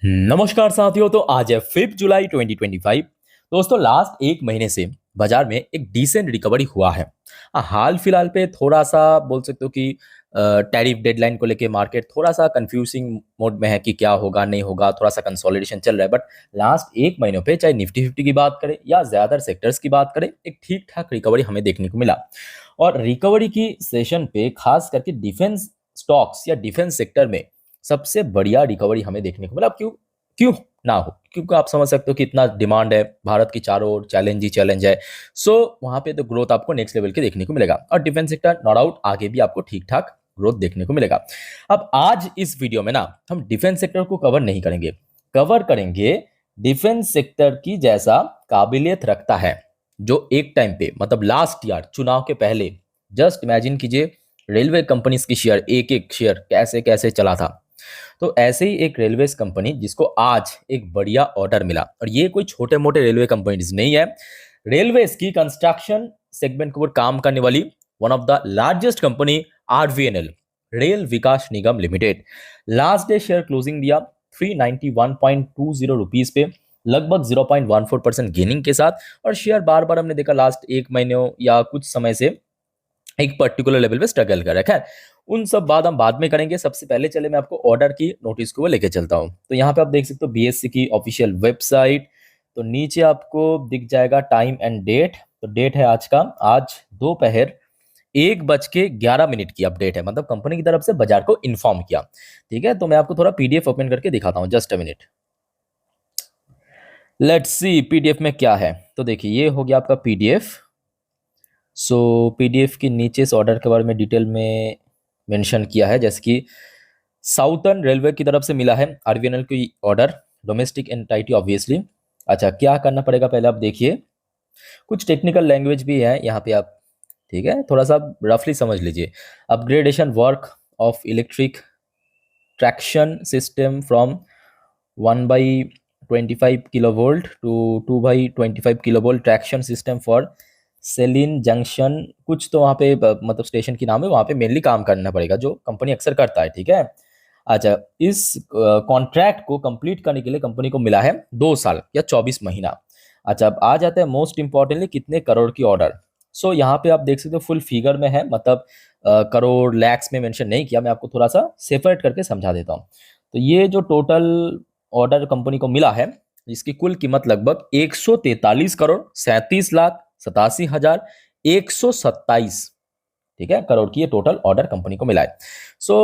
नमस्कार साथियों। तो आज है 5 जुलाई 2025। दोस्तों लास्ट एक महीने से बाजार में एक डिसेंट रिकवरी हुआ है। हाल फिलहाल पे थोड़ा सा बोल सकते हो कि टैरिफ डेडलाइन को लेके मार्केट थोड़ा सा कंफ्यूजिंग मोड में है कि क्या होगा नहीं होगा, थोड़ा सा कंसोलिडेशन चल रहा है। बट लास्ट एक महीनों पे चाहे निफ्टी 50 की बात करें या ज़्यादातर सेक्टर्स की बात करें, एक ठीक ठाक रिकवरी हमें देखने को मिला। और रिकवरी की सेशन पे खास करके डिफेंस स्टॉक्स या डिफेंस सेक्टर में सबसे बढ़िया रिकवरी हमें देखने को मिला। क्यों क्यों ना हो, क्योंकि आप समझ सकते हो कि इतना डिमांड है, भारत की चारों ओर चैलेंज ही चैलेंज है। सो वहां पे तो ग्रोथ आपको नेक्स्ट लेवल के देखने को मिलेगा और डिफेंस सेक्टर नो डाउट आगे भी आपको ठीक ठाक ग्रोथ देखने को मिलेगा। अब आज इस वीडियो में ना हम डिफेंस सेक्टर को कवर नहीं करेंगे, कवर करेंगे डिफेंस सेक्टर की जैसा काबिलियत रखता है जो एक टाइम पे मतलब लास्ट ईयर चुनाव के पहले, जस्ट इमेजिन कीजिए रेलवे कंपनीज की शेयर एक एक शेयर कैसे कैसे चला था। तो ऐसे ही एक रेलवेज कंपनी जिसको आज एक बढ़िया ऑर्डर मिला, और ये कोई छोटे मोटे रेलवे कंपनीज नहीं है, रेलवेज की कंस्ट्रक्शन सेगमेंट के ऊपर काम करने वाली one of the largest company RVNL, rail Vikas Nigam limited. Last day share closing दिया 391.20 रुपीज पे, लगभग 0.14% गेनिंग के साथ। और शेयर बार बार हमने देखा लास्ट एक महीने या कुछ समय से एक पर्टिकुलर लेवल पे स्ट्रगल कर रखा है। उन सब बात हम बाद में करेंगे। सबसे पहले चले मैं आपको ऑर्डर की नोटिस को लेके चलता हूँ। तो यहाँ पे आप देख सकते हो बीएससी की ऑफिशियल वेबसाइट। तो नीचे आपको दिख जाएगा टाइम एंड डेट। तो डेट है आज का, आज दोपहर 1:11 की अपडेट है, मतलब कंपनी की तरफ से बाजार को इन्फॉर्म किया। ठीक है, तो मैं आपको थोड़ा पीडीएफ ओपन करके दिखाता हूँ, just a minute. Let's see PDF में क्या है। तो देखिए ये हो गया आपका पीडीएफ। सो पीडीएफ के नीचे इस ऑर्डर के बारे में डिटेल में मेंशन किया है, जैसे कि साउथर्न रेलवे की तरफ से मिला है आरवीएनएल की ऑर्डर, डोमेस्टिक एंटाइटी ऑब्वियसली। अच्छा, क्या करना पड़ेगा पहले आप देखिए, कुछ टेक्निकल लैंग्वेज भी है यहाँ पे आप, ठीक है, थोड़ा सा रफली समझ लीजिए। Upgradation work of electric traction system from 1/25 kV to 2/25 kV traction system for सेलिन जंक्शन, कुछ तो वहाँ पे मतलब स्टेशन की नाम है, वहाँ पे मेनली काम करना पड़ेगा जो कंपनी अक्सर करता है। ठीक है। अच्छा, इस कॉन्ट्रैक्ट को कंप्लीट करने के लिए कंपनी को मिला है 2 साल या 24 महीना। अच्छा, अब आ जाता है मोस्ट इंपॉर्टेंटली कितने करोड़ की ऑर्डर। सो यहाँ पे आप देख सकते हो फुल फिगर में है, मतलब करोड़ लैक्स में मेंशन नहीं किया। मैं आपको थोड़ा सा सेपरेट करके समझा देता हूँ। तो ये जो टोटल ऑर्डर कंपनी को मिला है, इसकी कुल कीमत लगभग 143 करोड़ 37 लाख 87 हजार 127, ठीक है, करोड़ की ये टोटल ऑर्डर कंपनी को मिला है। सो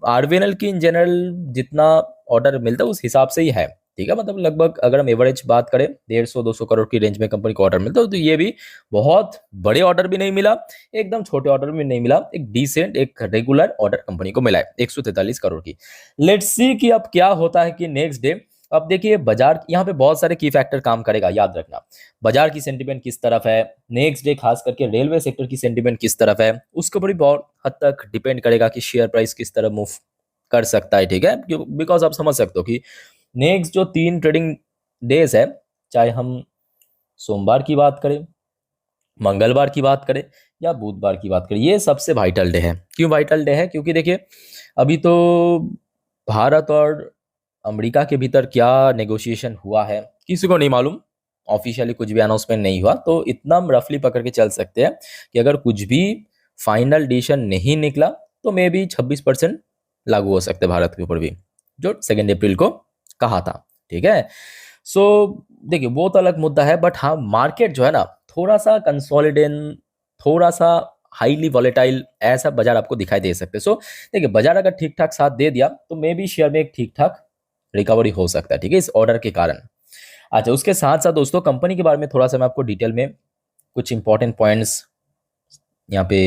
आरवीएनएल की इन जनरल जितना ऑर्डर मिलता है उस हिसाब से ही है। ठीक है, मतलब लगभग अगर हम एवरेज बात करें 150-200 करोड़ की रेंज में कंपनी को ऑर्डर मिलता है। तो ये भी बहुत बड़े ऑर्डर भी नहीं मिला, एकदम छोटे ऑर्डर भी नहीं मिला, एक डिसेंट एक रेगुलर ऑर्डर कंपनी को मिला है 143 करोड़ की। लेट्स सी कि अब क्या होता है कि नेक्स्ट डे। अब देखिए बाजार यहाँ पे बहुत सारे की फैक्टर काम करेगा, याद रखना। बाजार की सेंटिमेंट किस तरफ है, नेक्स्ट डे खास करके रेलवे सेक्टर की सेंटिमेंट किस तरफ है, उसके ऊपर भी बहुत हद तक डिपेंड करेगा कि शेयर प्राइस किस तरह मूव कर सकता है। ठीक है, बिकॉज आप समझ सकते हो कि नेक्स्ट जो 3 ट्रेडिंग डेज है, चाहे हम सोमवार की बात करें, मंगलवार की बात करें या बुधवार की बात करें, ये सबसे वाइटल डे है। क्यों वाइटल डे है? क्योंकि देखिए अभी तो भारत और अमेरिका के भीतर क्या नेगोशिएशन हुआ है किसी को नहीं मालूम, ऑफिशियली कुछ भी अनाउंसमेंट नहीं हुआ। तो इतना हम रफली पकड़ के चल सकते हैं कि अगर कुछ भी फाइनल डिसीजन नहीं निकला तो मे बी 26% लागू हो सकते हैं भारत के ऊपर भी, जो 2 अप्रैल को कहा था। ठीक है, सो देखिए वो तो अलग मुद्दा है, बट हाँ मार्केट जो है ना थोड़ा सा कंसोलिडेन, थोड़ा सा हाईली वॉलेटाइल ऐसा बाजार आपको दिखाई दे सकते हैं। सो देखिए बाजार अगर ठीक ठाक साथ दे दिया तो मे बी शेयर में एक ठीक ठाक रिकवरी हो सकता है, ठीक है, इस ऑर्डर के कारण। अच्छा, उसके साथ साथ दोस्तों कंपनी के बारे में थोड़ा सा मैं आपको डिटेल में कुछ इंपॉर्टेंट पॉइंट्स यहाँ पे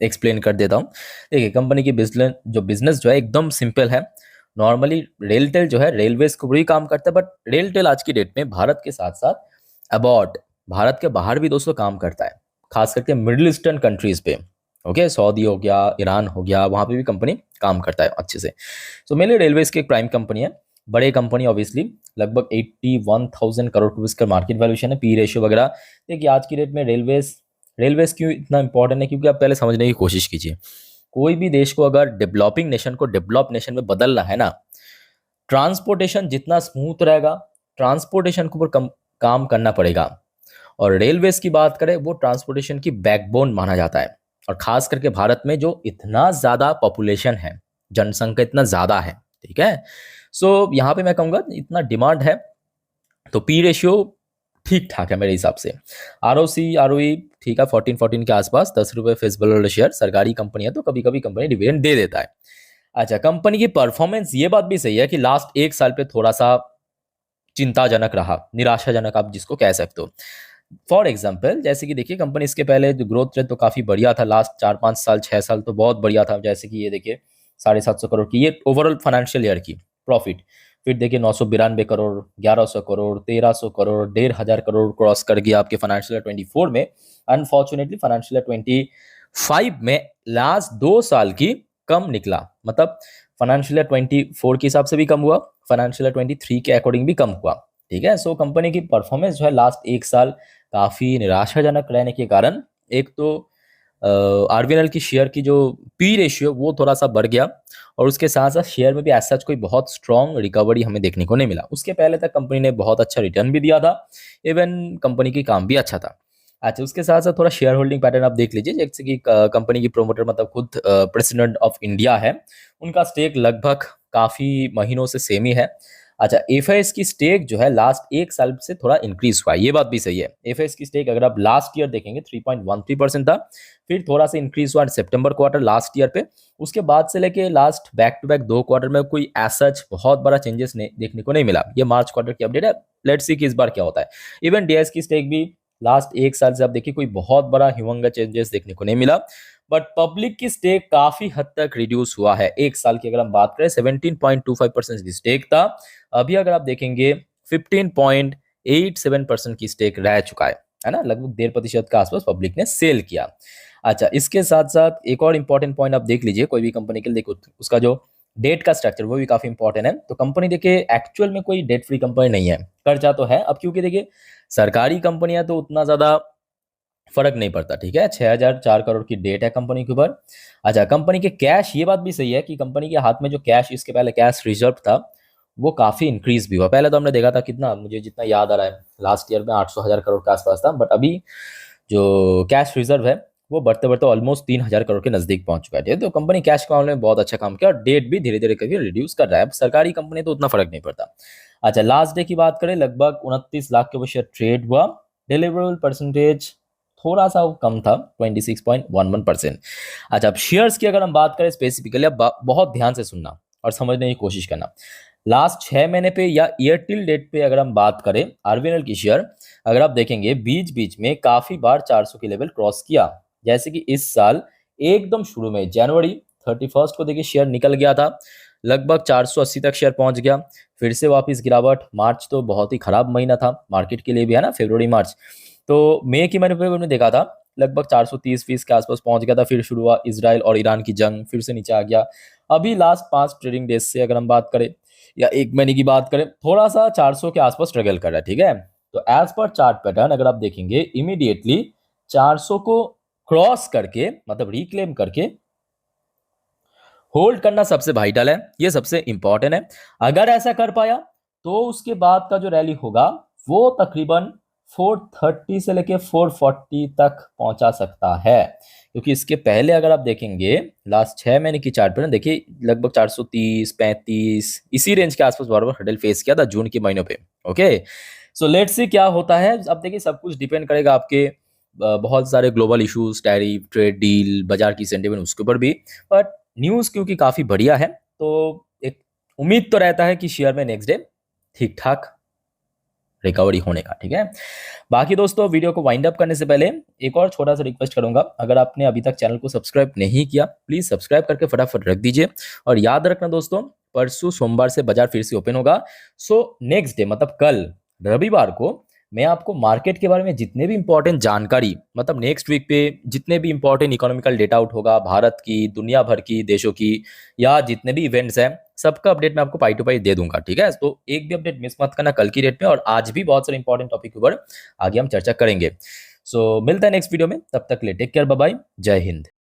एक्सप्लेन कर देता हूँ। देखिए कंपनी की बिजनेस जो है एकदम सिंपल है। नॉर्मली रेलटेल जो है रेलवेज को भी काम करता है, बट रेलटेल आज की डेट में भारत के साथ साथ अबाउट भारत के बाहर भी दोस्तों काम करता है, खास करके मिडिल ईस्टर्न कंट्रीज पे। ओके, सऊदी हो गया, ईरान हो गया, वहाँ पे भी कंपनी काम करता है अच्छे से। तो मेनली रेलवेज की एक प्राइम कंपनी है, बड़े कंपनी ऑब्वियसली, लगभग 81,000 करोड़ रुपीज का मार्केट वैल्यूएशन है, पी रेशियो वगैरह। देखिए आज की डेट में रेलवेज रेलवेज क्यों इतना इंपॉर्टेंट है, क्योंकि आप पहले समझने की कोशिश कीजिए। कोई भी देश को अगर डेवलपिंग नेशन को डेवलप नेशन में बदलना है ना, ट्रांसपोर्टेशन जितना स्मूथ रहेगा, ट्रांसपोर्टेशन के ऊपर काम करना पड़ेगा। और रेलवेज की बात करें, वो ट्रांसपोर्टेशन की बैकबोन माना जाता है। और खास करके भारत में जो इतना ज़्यादा पॉपुलेशन है, जनसंख्या इतना ज़्यादा है, ठीक है। सो यहाँ पे मैं कहूँगा इतना डिमांड है, तो पी रेशियो ठीक ठाक है मेरे हिसाब से। आरओसी आरओई ठीक है, 14 के आसपास, 10 रुपये फेस वैल्यू शेयर, सरकारी कंपनी है तो कभी कभी कंपनी डिविडेंड दे देता है। अच्छा, कंपनी की परफॉर्मेंस, ये बात भी सही है कि लास्ट 1 साल पे थोड़ा सा चिंताजनक रहा, निराशाजनक आप जिसको कह सकते हो। फॉर एग्जाम्पल, जैसे कि देखिए कंपनी इसके पहले जो ग्रोथ रेट तो काफ़ी बढ़िया था, लास्ट 4-5 साल 6 साल तो बहुत बढ़िया था। जैसे कि ये देखिए 750 करोड़ की ये ओवरऑल फाइनेंशियल ईयर की प्रॉफिट, फिर देखिए 992 करोड़, 1100 करोड़, 1300 करोड़, 1500 करोड़ क्रॉस कर गया आपके फाइनेंशियल ईयर 24 में। अनफॉर्चुनेटली फाइनेंशियल ईयर 25 में लास्ट 2 साल की कम निकला, मतलब फाइनेंशियल ईयर 24 के हिसाब से भी कम हुआ, फाइनेंशियल ईयर 23 के अकॉर्डिंग भी कम हुआ, ठीक है। सो कंपनी की परफॉर्मेंस जो है लास्ट 1 साल काफ़ी निराशाजनक रहने के कारण, एक तो आरबीएनएल की शेयर की जो पी रेशियो वो थोड़ा सा बढ़ गया, और उसके साथ साथ शेयर में भी ऐसा कोई बहुत स्ट्रॉन्ग रिकवरी हमें देखने को नहीं मिला। उसके पहले तक कंपनी ने बहुत अच्छा रिटर्न भी दिया था, इवन कंपनी की काम भी अच्छा था। अच्छा, उसके साथ साथ थोड़ा शेयर होल्डिंग पैटर्न आप देख लीजिए, जैसे कि कंपनी की प्रोमोटर मतलब खुद प्रेसिडेंट ऑफ इंडिया है, उनका स्टेक लगभग काफ़ी महीनों से सेम ही है। अच्छा, एफआईएस की स्टेक जो है लास्ट 1 साल से थोड़ा इंक्रीज हुआ है, ये बात भी सही है। एफआईएस की स्टेक अगर आप लास्ट ईयर देखेंगे 3.13% था, फिर थोड़ा सा इंक्रीज हुआ सितंबर क्वार्टर लास्ट ईयर पे। उसके बाद से लेके last back to back 2 quarter में कोई ऐसा बहुत बड़ा चेंजेस देखने को नहीं मिला। ये मार्च क्वार्टर की अपडेट है, लेट्स सी कि इस बार क्या होता है। इवन डीएस की स्टेक भी लास्ट 1 साल से आप देखिए कोई बहुत बड़ा ह्यूमंगस चेंजेस देखने को नहीं मिला, बट पब्लिक की स्टेक काफी हद तक रिड्यूस हुआ है। 1 साल की अगर हम बात करें 17.25% की स्टेक था, अभी अगर आप देखेंगे 15.87% की स्टेक रह चुका है ना, लगभग 1.5% के आसपास पब्लिक ने सेल किया। अच्छा, इसके साथ साथ एक और इंपॉर्टेंट पॉइंट आप देख लीजिए, कोई भी कंपनी के लिए देखो उसका जो डेट का स्ट्रक्चर वो भी काफी इंपॉर्टेंट है। तो कंपनी देखिए एक्चुअल में कोई डेट फ्री कंपनी नहीं है, कर्जा तो है अब, क्योंकि देखिए सरकारी कंपनियां तो उतना ज्यादा फर्क नहीं पड़ता, ठीक है। 6004 करोड़ की डेट है कंपनी के ऊपर। अच्छा, कंपनी के कैश, ये बात भी सही है कि कंपनी के हाथ में जो कैश, इसके पहले कैश रिजर्व था वो काफी इंक्रीज भी हुआ। पहले तो हमने देखा था कितना, मुझे जितना याद आ रहा है लास्ट ईयर में 800,000 करोड़ के आसपास था, बट अभी जो कैश रिजर्व है वो बढ़ते बढ़ते ऑलमोस्ट 3,000 करोड़ के नजदीक पहुंच चुका है। तो कंपनी कैश के मामले में बहुत अच्छा काम किया, और डेट भी धीरे धीरे करके रिड्यूस कर रहा है। सरकारी कंपनी तो उतना फर्क नहीं पड़ता। अच्छा, लास्ट डे की बात करें, लगभग 29 लाख के ऊपर शेयर ट्रेड हुआ। डिलीवरेबल परसेंटेज थोड़ा सा कम था, 26.11%। अच्छा, अब शेयर्स की अगर हम बात करें स्पेसिफिकली, अब बहुत ध्यान से सुनना और समझने की कोशिश करना। लास्ट 6 महीने पे या ईयर टिल डेट पे अगर हम बात करें आरबीएनएल की शेयर, अगर आप देखेंगे बीच बीच में काफी बार 400 की लेवल क्रॉस किया। जैसे कि इस साल एकदम शुरू में जनवरी 31 को देखिए शेयर निकल गया था, लगभग 480 तक शेयर पहुंच गया, फिर से वापस गिरावट। मार्च तो बहुत ही खराब महीना था मार्केट के लिए भी, है ना, फरवरी मार्च। तो मई के महीने पे हमने देखा था लगभग 430 के आसपास पहुंच गया था, फिर शुरू हुआ इजराइल और ईरान की जंग, फिर से नीचे आ गया। अभी लास्ट 5 ट्रेडिंग डेज से अगर हम बात करें या 1 महीने की बात करें, थोड़ा सा 400 के आसपास स्ट्रगल कर रहा है, ठीक है। तो एज पर चार्ट पैटर्न अगर आप देखेंगे, इमीडिएटली 400 को क्रॉस करके, मतलब रिक्लेम करके होल्ड करना सबसे वाइटल है, ये सबसे इंपॉर्टेंट है। अगर ऐसा कर पाया तो उसके बाद का जो रैली होगा वो तकरीबन 430 से लेके 440 तक पहुंचा सकता है, क्योंकि इसके पहले अगर आप देखेंगे लास्ट 6 महीने की चार्ट पर ना, देखिए लगभग 430 35 इसी रेंज के आसपास बार बार हडल फेस किया था जून के महीनों पे। ओके, सो लेट्स सी क्या होता है। अब देखिए सब कुछ डिपेंड करेगा आपके बहुत सारे global issues, tariff, trade deal, बाजार की सेंटिमेंट, उसके ऊपर भी। बट न्यूज़ क्योंकि काफ़ी बढ़िया है, तो एक उम्मीद तो रहता है कि शेयर में नेक्स्ट डे ठीक ठाक रिकवरी होने का, ठीक है। बाकी दोस्तों, वीडियो को वाइंड अप करने से पहले एक और छोटा सा रिक्वेस्ट करूंगा, अगर आपने अभी तक चैनल को सब्सक्राइब नहीं किया, प्लीज सब्सक्राइब करके फटाफट रख दीजिए। और याद रखना दोस्तों, परसों सोमवार से बाजार फिर से ओपन होगा। सो नेक्स्ट डे मतलब कल रविवार को मैं आपको मार्केट के बारे में जितने भी इंपॉर्टेंट जानकारी, मतलब नेक्स्ट वीक पे जितने भी इंपॉर्टेंट इकोनॉमिकल डेटा आउट होगा भारत की, दुनिया भर की देशों की, या जितने भी इवेंट्स हैं, सबका अपडेट मैं आपको पाई टू पाई दे दूंगा, ठीक है। तो एक भी अपडेट मिस मत करना कल की डेट में, और आज भी बहुत सारे इंपॉर्टेंट टॉपिक के ऊपर आगे हम चर्चा करेंगे। सो मिलता है नेक्स्ट वीडियो में, तब तक ले टेक केयर, बाय बाय, जय हिंद।